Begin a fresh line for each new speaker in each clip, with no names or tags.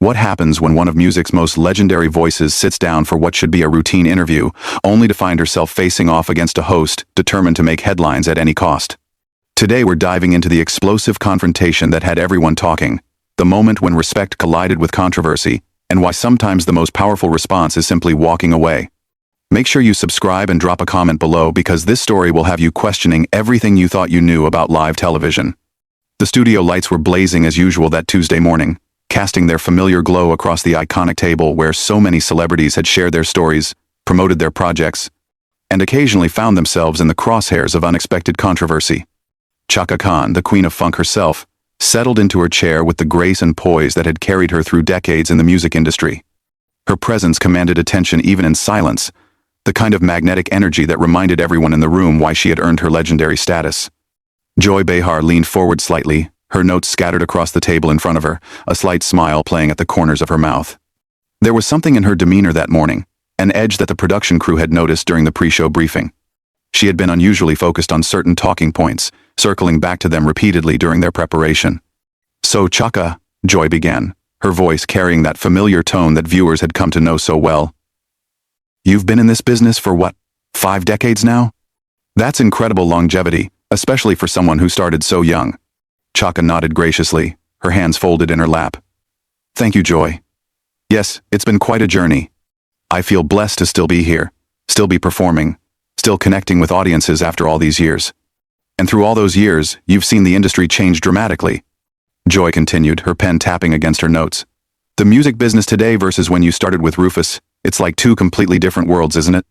What happens when one of music's most legendary voices sits down for what should be a routine interview, only to find herself facing off against a host determined to make headlines at any cost? Today we're diving into the explosive confrontation that had everyone talking, the moment when respect collided with controversy, and why sometimes the most powerful response is simply walking away. Make sure you subscribe and drop a comment below because this story will have you questioning everything you thought you knew about live television. The studio lights were blazing as usual that Tuesday morning, casting their familiar glow across the iconic table where so many celebrities had shared their stories, promoted their projects, and occasionally found themselves in the crosshairs of unexpected controversy. Chaka Khan, the queen of funk herself, settled into her chair with the grace and poise that had carried her through decades in the music industry. Her presence commanded attention even in silence, the kind of magnetic energy that reminded everyone in the room why she had earned her legendary status. Joy Behar leaned forward slightly, her notes scattered across the table in front of her, a slight smile playing at the corners of her mouth. There was something in her demeanor that morning, an edge that the production crew had noticed during the pre-show briefing. She had been unusually focused on certain talking points, circling back to them repeatedly during their preparation. "So Chaka," Joy began, her voice carrying that familiar tone that viewers had come to know so well. "You've been in this business for what, 5 decades now? That's incredible longevity, especially for someone who started so young." Chaka nodded graciously, her hands folded in her lap. "Thank you, Joy. Yes, it's been quite a journey. I feel blessed to still be here, still be performing, still connecting with audiences after all these years. And through all those years, you've seen the industry change dramatically." Joy continued, her pen tapping against her notes. "The music business today versus when you started with Rufus, it's like 2 completely different worlds, isn't it?"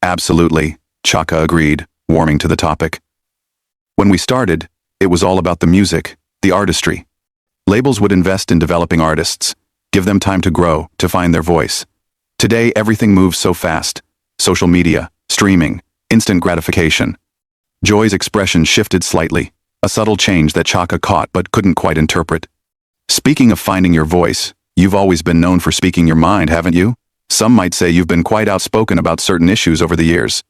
"Absolutely," Chaka agreed, warming to the topic. "When we started, it was all about the music, the artistry. Labels would invest in developing artists, give them time to grow, to find their voice. Today, everything moves so fast. Social media, streaming, instant gratification." Joy's expression shifted slightly, a subtle change that Chaka caught but couldn't quite interpret. "Speaking of finding your voice, you've always been known for speaking your mind, haven't you? Some might say you've been quite outspoken about certain issues over the years."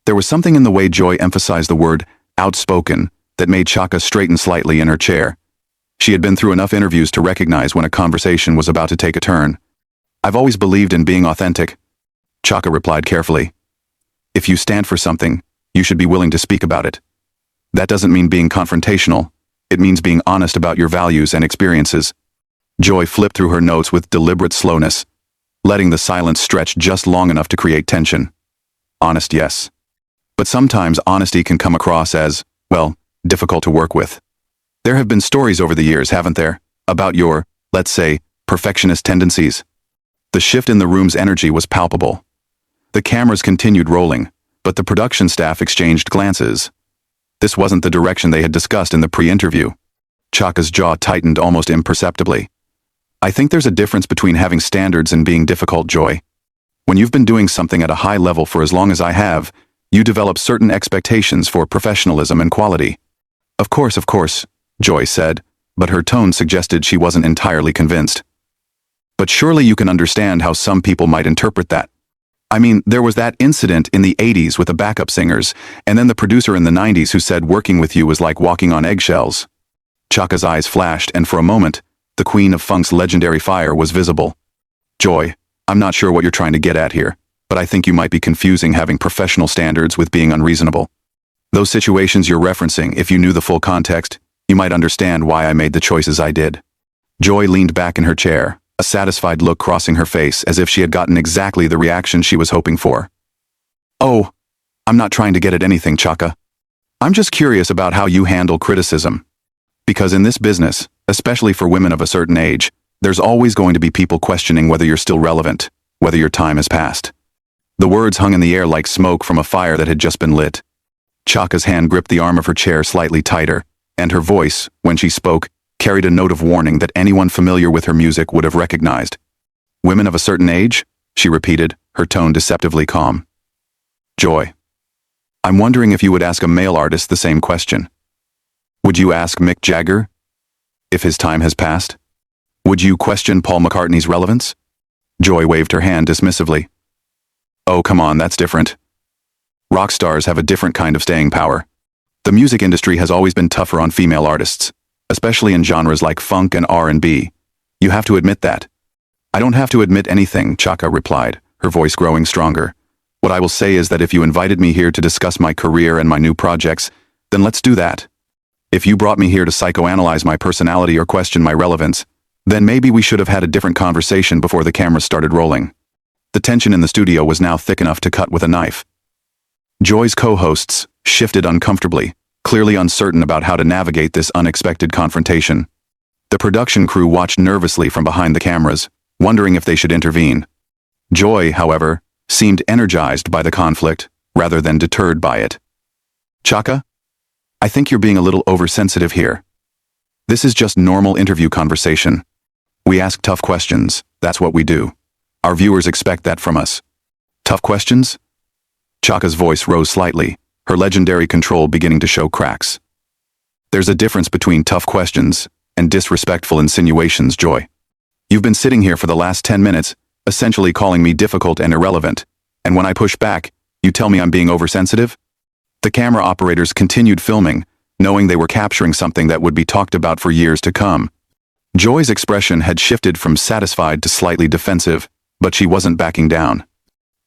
There was something in the way Joy emphasized the word outspoken that made Chaka straighten slightly in her chair. She had been through enough interviews to recognize when a conversation was about to take a turn. "I've always believed in being authentic," Chaka replied carefully. "If you stand for something, you should be willing to speak about it. That doesn't mean being confrontational. It means being honest about your values and experiences." Joy flipped through her notes with deliberate slowness, letting the silence stretch just long enough to create tension. "Honest, yes. But sometimes honesty can come across as, well, difficult to work with. There have been stories over the years, haven't there, about your, let's say, perfectionist tendencies?" The shift in the room's energy was palpable. The cameras continued rolling, but the production staff exchanged glances. This wasn't the direction they had discussed in the pre-interview. Chaka's jaw tightened almost imperceptibly. "I think there's a difference between having standards and being difficult, Joy. When you've been doing something at a high level for as long as I have, you develop certain expectations for professionalism and quality." Of course, Joy said, but her tone suggested she wasn't entirely convinced. "But surely you can understand how some people might interpret that. I mean, there was that incident in the 80s with the backup singers, and then the producer in the 90s who said working with you was like walking on eggshells." Chaka's eyes flashed, and for a moment, the queen of funk's legendary fire was visible. "Joy, I'm not sure what you're trying to get at here, but I think you might be confusing having professional standards with being unreasonable. Those situations you're referencing, if you knew the full context, you might understand why I made the choices I did." Joy leaned back in her chair, a satisfied look crossing her face as if she had gotten exactly the reaction she was hoping for. "Oh, I'm not trying to get at anything, Chaka. I'm just curious about how you handle criticism. Because in this business, especially for women of a certain age, there's always going to be people questioning whether you're still relevant, whether your time has passed." The words hung in the air like smoke from a fire that had just been lit. Chaka's hand gripped the arm of her chair slightly tighter, and her voice, when she spoke, carried a note of warning that anyone familiar with her music would have recognized. "Women of a certain age?" she repeated, her tone deceptively calm. "Joy, I'm wondering if you would ask a male artist the same question. Would you ask Mick Jagger if his time has passed? Would you question Paul McCartney's relevance?" Joy waved her hand dismissively. "Oh, come on, that's different. Rock stars have a different kind of staying power. The music industry has always been tougher on female artists, especially in genres like funk and R&B. You have to admit that, I don't have to admit anything, Chaka replied, her voice growing stronger. What I will say is that if you invited me here to discuss my career and my new projects, then let's do that. If you brought me here to psychoanalyze my personality or question my relevance, then maybe we should have had a different conversation before the cameras started rolling. The tension in the studio was now thick enough to cut with a knife. Joy's co-hosts shifted uncomfortably, clearly uncertain about how to navigate this unexpected confrontation. The production crew watched nervously from behind the cameras, wondering if they should intervene. Joy, however, seemed energized by the conflict, rather than deterred by it. Chaka? I think you're being a little oversensitive here. This is just normal interview conversation. We ask tough questions, that's what we do. Our viewers expect that from us. Tough questions? Chaka's voice rose slightly, her legendary control beginning to show cracks. There's a difference between tough questions and disrespectful insinuations, Joy. You've been sitting here for the last 10 minutes, essentially calling me difficult and irrelevant, and when I push back, you tell me I'm being oversensitive? The camera operators continued filming, knowing they were capturing something that would be talked about for years to come. Joy's expression had shifted from satisfied to slightly defensive, but she wasn't backing down.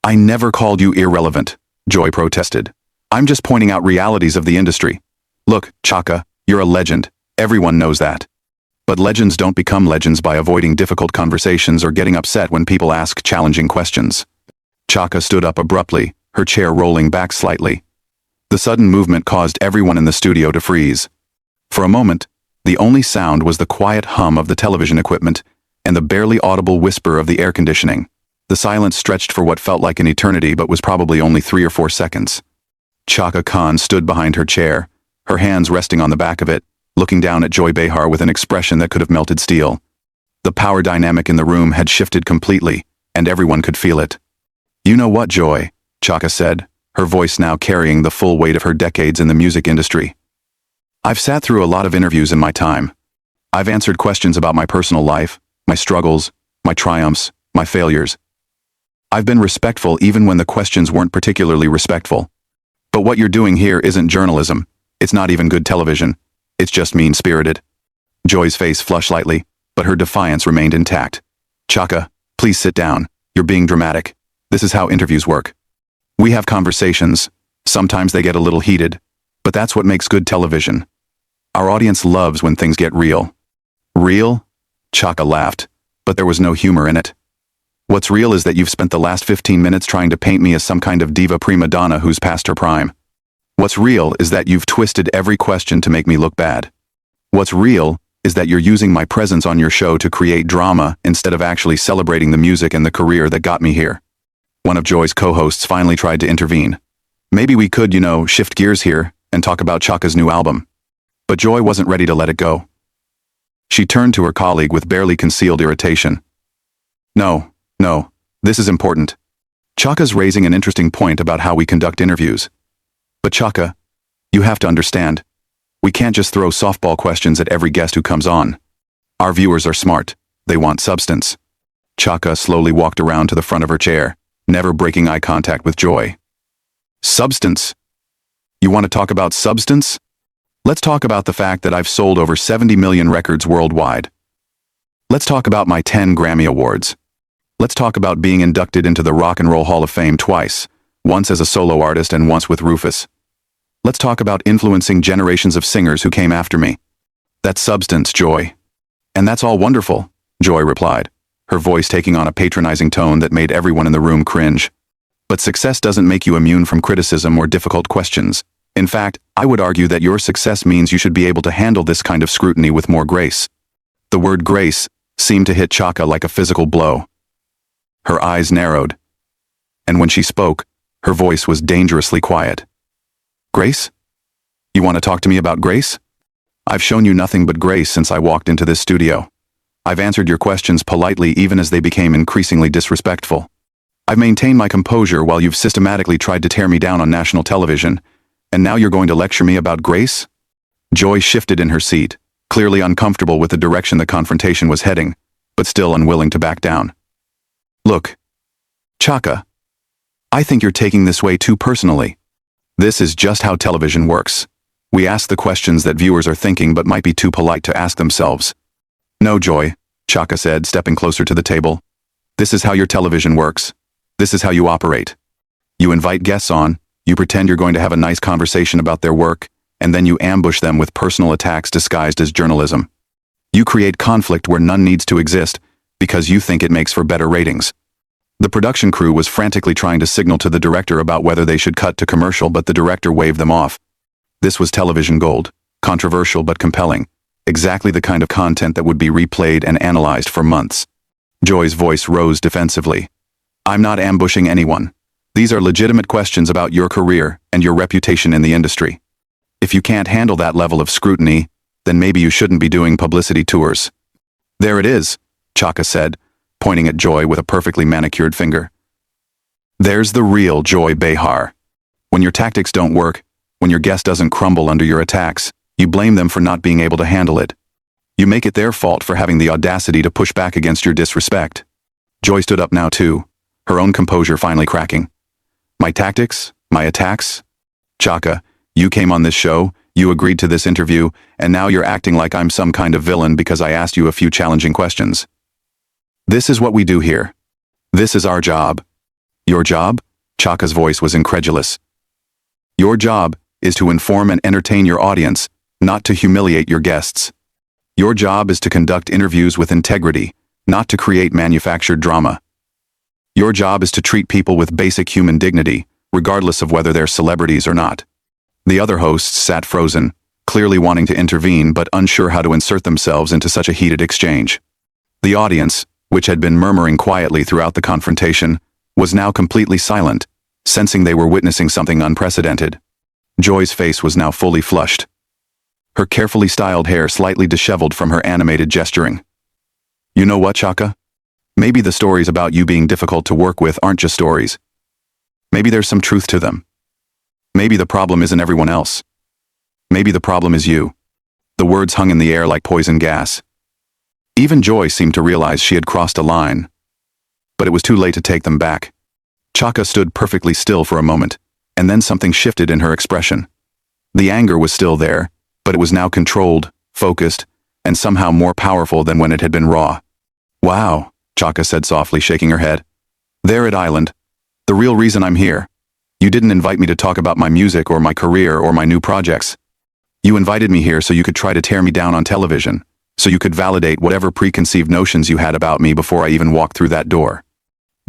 I never called you irrelevant, Joy protested. I'm just pointing out realities of the industry. Look, Chaka, you're a legend. Everyone knows that. But legends don't become legends by avoiding difficult conversations or getting upset when people ask challenging questions. Chaka stood up abruptly, her chair rolling back slightly. The sudden movement caused everyone in the studio to freeze. For a moment, the only sound was the quiet hum of the television equipment and the barely audible whisper of the air conditioning. The silence stretched for what felt like an eternity but was probably only 3 or 4 seconds. Chaka Khan stood behind her chair, her hands resting on the back of it, looking down at Joy Behar with an expression that could have melted steel. The power dynamic in the room had shifted completely, and everyone could feel it. You know what, Joy? Chaka said, her voice now carrying the full weight of her decades in the music industry. I've sat through a lot of interviews in my time. I've answered questions about my personal life, my struggles, my triumphs, my failures. I've been respectful even when the questions weren't particularly respectful. But what you're doing here isn't journalism. It's not even good television. It's just mean-spirited. Joy's face flushed slightly, but her defiance remained intact. Chaka, please sit down. You're being dramatic. This is how interviews work. We have conversations. Sometimes they get a little heated, but that's what makes good television. Our audience loves when things get real. Real? Chaka laughed, but there was no humor in it. What's real is that you've spent the last 15 minutes trying to paint me as some kind of diva prima donna who's past her prime. What's real is that you've twisted every question to make me look bad. What's real is that you're using my presence on your show to create drama instead of actually celebrating the music and the career that got me here. One of Joy's co-hosts finally tried to intervene. Maybe we could, shift gears here and talk about Chaka's new album. But Joy wasn't ready to let it go. She turned to her colleague with barely concealed irritation. No, this is important. Chaka's raising an interesting point about how we conduct interviews. But Chaka, you have to understand, we can't just throw softball questions at every guest who comes on. Our viewers are smart. They want substance. Chaka slowly walked around to the front of her chair, never breaking eye contact with Joy. Substance? You want to talk about substance? Let's talk about the fact that I've sold over 70 million records worldwide. Let's talk about my 10 Grammy Awards. Let's talk about being inducted into the Rock and Roll Hall of Fame twice, once as a solo artist and once with Rufus. Let's talk about influencing generations of singers who came after me. That's substance, Joy. And that's all wonderful, Joy replied, her voice taking on a patronizing tone that made everyone in the room cringe. But success doesn't make you immune from criticism or difficult questions. In fact, I would argue that your success means you should be able to handle this kind of scrutiny with more grace. The word grace seemed to hit Chaka like a physical blow. Her eyes narrowed, and when she spoke, her voice was dangerously quiet. Grace? You want to talk to me about grace? I've shown you nothing but grace since I walked into this studio. I've answered your questions politely even as they became increasingly disrespectful. I've maintained my composure while you've systematically tried to tear me down on national television, and now you're going to lecture me about grace? Joy shifted in her seat, clearly uncomfortable with the direction the confrontation was heading, but still unwilling to back down. Look, Chaka, I think you're taking this way too personally. This is just how television works. We ask the questions that viewers are thinking but might be too polite to ask themselves. No, Joy, Chaka said, stepping closer to the table. This is how your television works. This is how you operate. You invite guests on, you pretend you're going to have a nice conversation about their work, and then you ambush them with personal attacks disguised as journalism. You create conflict where none needs to exist because you think it makes for better ratings. The production crew was frantically trying to signal to the director about whether they should cut to commercial, but the director waved them off. This was television gold, controversial but compelling, exactly the kind of content that would be replayed and analyzed for months. Joy's voice rose defensively. I'm not ambushing anyone. These are legitimate questions about your career and your reputation in the industry. If you can't handle that level of scrutiny, then maybe you shouldn't be doing publicity tours. There it is, Chaka said, pointing at Joy with a perfectly manicured finger. There's the real Joy Behar. When your tactics don't work, when your guest doesn't crumble under your attacks, you blame them for not being able to handle it. You make it their fault for having the audacity to push back against your disrespect. Joy stood up now too, her own composure finally cracking. My tactics? My attacks? Chaka, you came on this show, you agreed to this interview, and now you're acting like I'm some kind of villain because I asked you a few challenging questions. This is what we do here. This is our job. Your job? Chaka's voice was incredulous. Your job is to inform and entertain your audience, not to humiliate your guests. Your job is to conduct interviews with integrity, not to create manufactured drama. Your job is to treat people with basic human dignity, regardless of whether they're celebrities or not. The other hosts sat frozen, clearly wanting to intervene but unsure how to insert themselves into such a heated exchange. The audience, which had been murmuring quietly throughout the confrontation, was now completely silent, sensing they were witnessing something unprecedented. Joy's face was now fully flushed. Her carefully styled hair slightly disheveled from her animated gesturing. You know what, Chaka? Maybe the stories about you being difficult to work with aren't just stories. Maybe there's some truth to them. Maybe the problem isn't everyone else. Maybe the problem is you. The words hung in the air like poison gas. Even Joy seemed to realize she had crossed a line. But it was too late to take them back. Chaka stood perfectly still for a moment, and then something shifted in her expression. The anger was still there, but it was now controlled, focused, and somehow more powerful than when it had been raw. Wow, Chaka said softly, shaking her head. There at Island. The real reason I'm here. You didn't invite me to talk about my music or my career or my new projects. You invited me here so you could try to tear me down on television, so you could validate whatever preconceived notions you had about me before I even walked through that door.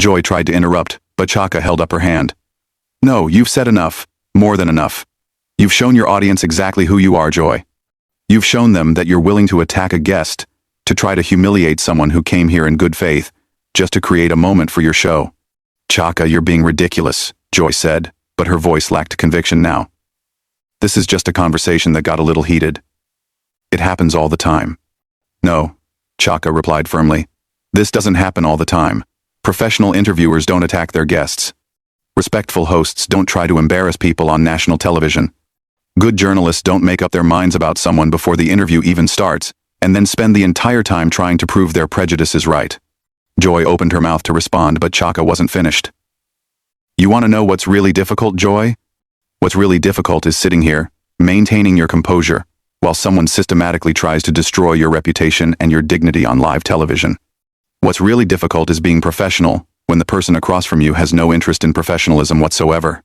Joy tried to interrupt, but Chaka held up her hand. No, you've said enough, more than enough. You've shown your audience exactly who you are, Joy. You've shown them that you're willing to attack a guest, to try to humiliate someone who came here in good faith, just to create a moment for your show. Chaka, you're being ridiculous, Joy said, but her voice lacked conviction now. This is just a conversation that got a little heated. It happens all the time. No, Chaka replied firmly. This doesn't happen all the time. Professional interviewers don't attack their guests. Respectful hosts don't try to embarrass people on national television. Good journalists don't make up their minds about someone before the interview even starts, and then spend the entire time trying to prove their prejudice is right. Joy opened her mouth to respond, but Chaka wasn't finished. You want to know what's really difficult, Joy? What's really difficult is sitting here, maintaining your composure, while someone systematically tries to destroy your reputation and your dignity on live television. What's really difficult is being professional when the person across from you has no interest in professionalism whatsoever.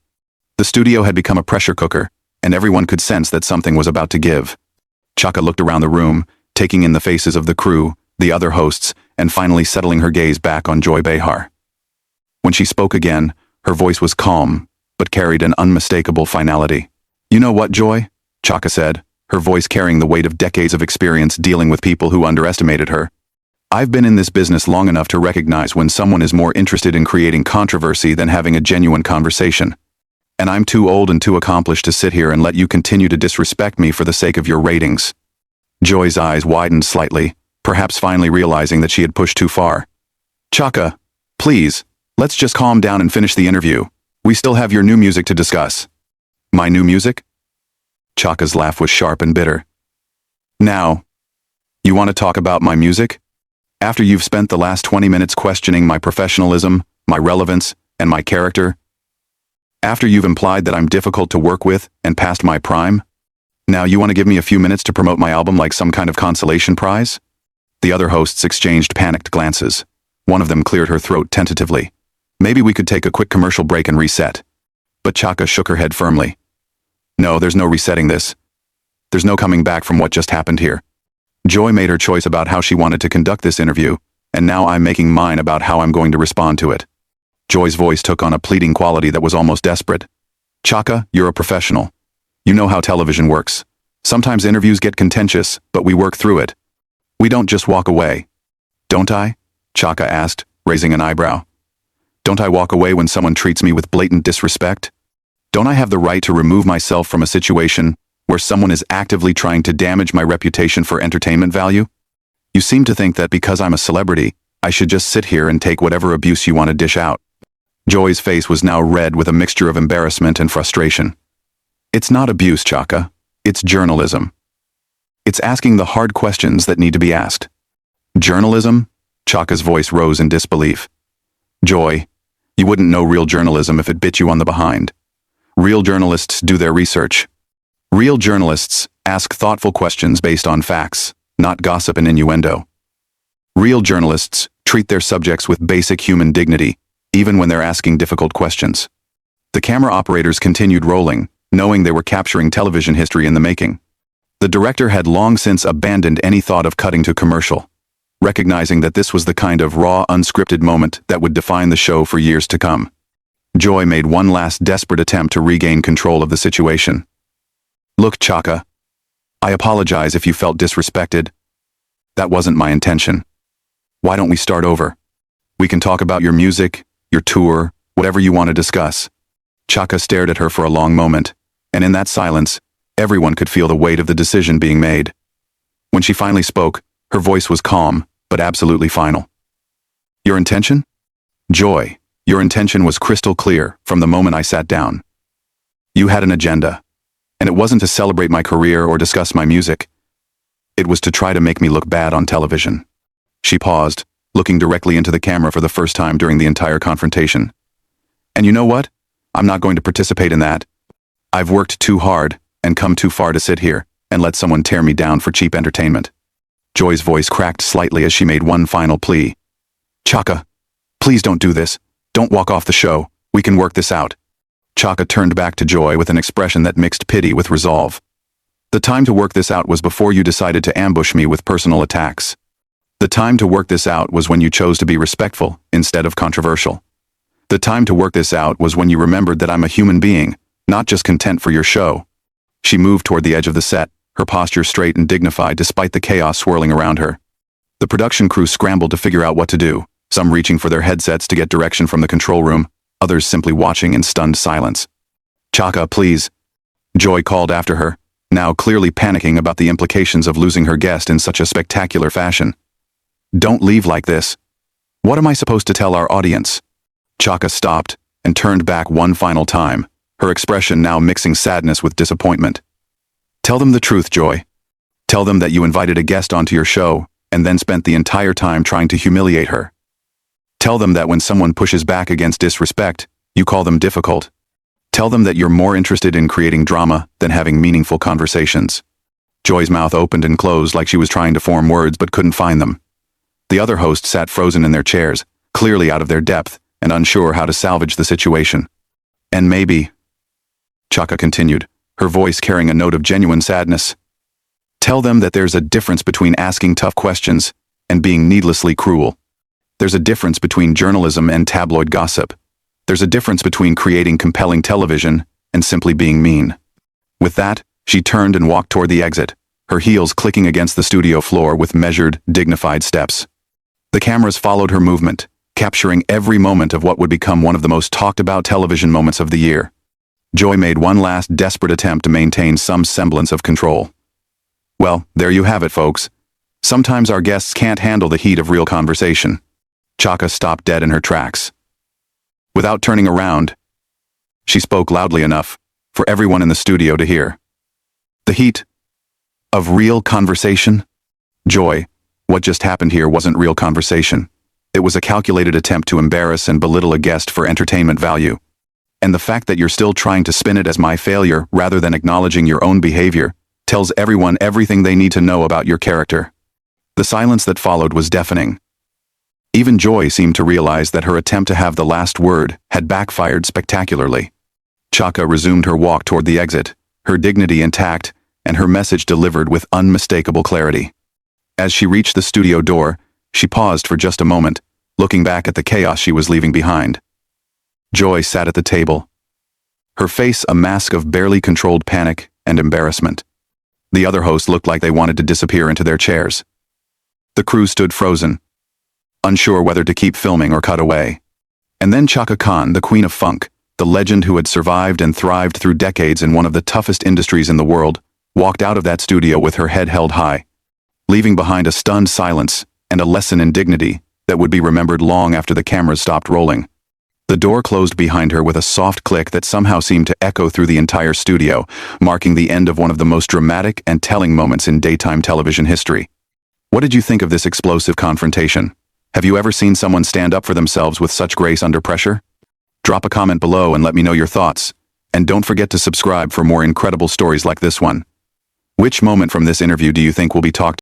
The studio had become a pressure cooker, and everyone could sense that something was about to give. Chaka looked around the room, taking in the faces of the crew, the other hosts, and finally settling her gaze back on Joy Behar. When she spoke again, her voice was calm, but carried an unmistakable finality. You know what, Joy? Chaka said, her voice carrying the weight of decades of experience dealing with people who underestimated her. I've been in this business long enough to recognize when someone is more interested in creating controversy than having a genuine conversation. And I'm too old and too accomplished to sit here and let you continue to disrespect me for the sake of your ratings. Joy's eyes widened slightly, perhaps finally realizing that she had pushed too far. Chaka, please, let's just calm down and finish the interview. We still have your new music to discuss. My new music? Chaka's laugh was sharp and bitter. Now, you want to talk about my music? After you've spent the last 20 minutes questioning my professionalism, my relevance, and my character? After you've implied that I'm difficult to work with and past my prime? Now you want to give me a few minutes to promote my album like some kind of consolation prize? The other hosts exchanged panicked glances. One of them cleared her throat tentatively. Maybe we could take a quick commercial break and reset. But Chaka shook her head firmly. No, there's no resetting this. There's no coming back from what just happened here. Joy made her choice about how she wanted to conduct this interview, and now I'm making mine about how I'm going to respond to it. Joy's voice took on a pleading quality that was almost desperate. Chaka, you're a professional. You know how television works. Sometimes interviews get contentious, but we work through it. We don't just walk away. Don't I? Chaka asked, raising an eyebrow. Don't I walk away when someone treats me with blatant disrespect? Don't I have the right to remove myself from a situation where someone is actively trying to damage my reputation for entertainment value? You seem to think that because I'm a celebrity, I should just sit here and take whatever abuse you want to dish out. Joy's face was now red with a mixture of embarrassment and frustration. It's not abuse, Chaka. It's journalism. It's asking the hard questions that need to be asked. Journalism? Chaka's voice rose in disbelief. Joy, you wouldn't know real journalism if it bit you on the behind. Real journalists do their research. Real journalists ask thoughtful questions based on facts, not gossip and innuendo. Real journalists treat their subjects with basic human dignity, even when they're asking difficult questions. The camera operators continued rolling, knowing they were capturing television history in the making. The director had long since abandoned any thought of cutting to commercial, recognizing that this was the kind of raw, unscripted moment that would define the show for years to come. Joy made one last desperate attempt to regain control of the situation. Look, Chaka, I apologize if you felt disrespected. That wasn't my intention. Why don't we start over? We can talk about your music, your tour, whatever you want to discuss. Chaka stared at her for a long moment, and in that silence, everyone could feel the weight of the decision being made. When she finally spoke, her voice was calm, but absolutely final. Your intention? Joy, your intention was crystal clear from the moment I sat down. You had an agenda, and it wasn't to celebrate my career or discuss my music. It was to try to make me look bad on television. She paused, looking directly into the camera for the first time during the entire confrontation. And you know what? I'm not going to participate in that. I've worked too hard and come too far to sit here and let someone tear me down for cheap entertainment. Joy's voice cracked slightly as she made one final plea. Chaka, please don't do this. Don't walk off the show. We can work this out. Chaka turned back to Joy with an expression that mixed pity with resolve. The time to work this out was before you decided to ambush me with personal attacks. The time to work this out was when you chose to be respectful instead of controversial. The time to work this out was when you remembered that I'm a human being, not just content for your show. She moved toward the edge of the set, her posture straight and dignified despite the chaos swirling around her. The production crew scrambled to figure out what to do, some reaching for their headsets to get direction from the control room, others simply watching in stunned silence. Chaka, please. Joy called after her, now clearly panicking about the implications of losing her guest in such a spectacular fashion. Don't leave like this. What am I supposed to tell our audience? Chaka stopped and turned back one final time, her expression now mixing sadness with disappointment. Tell them the truth, Joy. Tell them that you invited a guest onto your show and then spent the entire time trying to humiliate her. Tell them that when someone pushes back against disrespect, you call them difficult. Tell them that you're more interested in creating drama than having meaningful conversations. Joy's mouth opened and closed like she was trying to form words but couldn't find them. The other hosts sat frozen in their chairs, clearly out of their depth and unsure how to salvage the situation. And maybe, Chaka continued, her voice carrying a note of genuine sadness, tell them that there's a difference between asking tough questions and being needlessly cruel. There's a difference between journalism and tabloid gossip. There's a difference between creating compelling television and simply being mean. With that, she turned and walked toward the exit, her heels clicking against the studio floor with measured, dignified steps. The cameras followed her movement, capturing every moment of what would become one of the most talked-about television moments of the year. Joy made one last desperate attempt to maintain some semblance of control. Well, there you have it, folks. Sometimes our guests can't handle the heat of real conversation. Chaka stopped dead in her tracks. Without turning around, she spoke loudly enough for everyone in the studio to hear. The heat of real conversation? Joy, what just happened here wasn't real conversation. It was a calculated attempt to embarrass and belittle a guest for entertainment value. And the fact that you're still trying to spin it as my failure rather than acknowledging your own behavior tells everyone everything they need to know about your character. The silence that followed was deafening. Even Joy seemed to realize that her attempt to have the last word had backfired spectacularly. Chaka resumed her walk toward the exit, her dignity intact and her message delivered with unmistakable clarity. As she reached the studio door, she paused for just a moment, looking back at the chaos she was leaving behind. Joy sat at the table, her face a mask of barely controlled panic and embarrassment. The other hosts looked like they wanted to disappear into their chairs. The crew stood frozen, unsure whether to keep filming or cut away. And then Chaka Khan, the queen of funk, the legend who had survived and thrived through decades in one of the toughest industries in the world, walked out of that studio with her head held high, leaving behind a stunned silence and a lesson in dignity that would be remembered long after the cameras stopped rolling. The door closed behind her with a soft click that somehow seemed to echo through the entire studio, marking the end of one of the most dramatic and telling moments in daytime television history. What did you think of this explosive confrontation? Have you ever seen someone stand up for themselves with such grace under pressure? Drop a comment below and let me know your thoughts. And don't forget to subscribe for more incredible stories like this one. Which moment from this interview do you think will be talked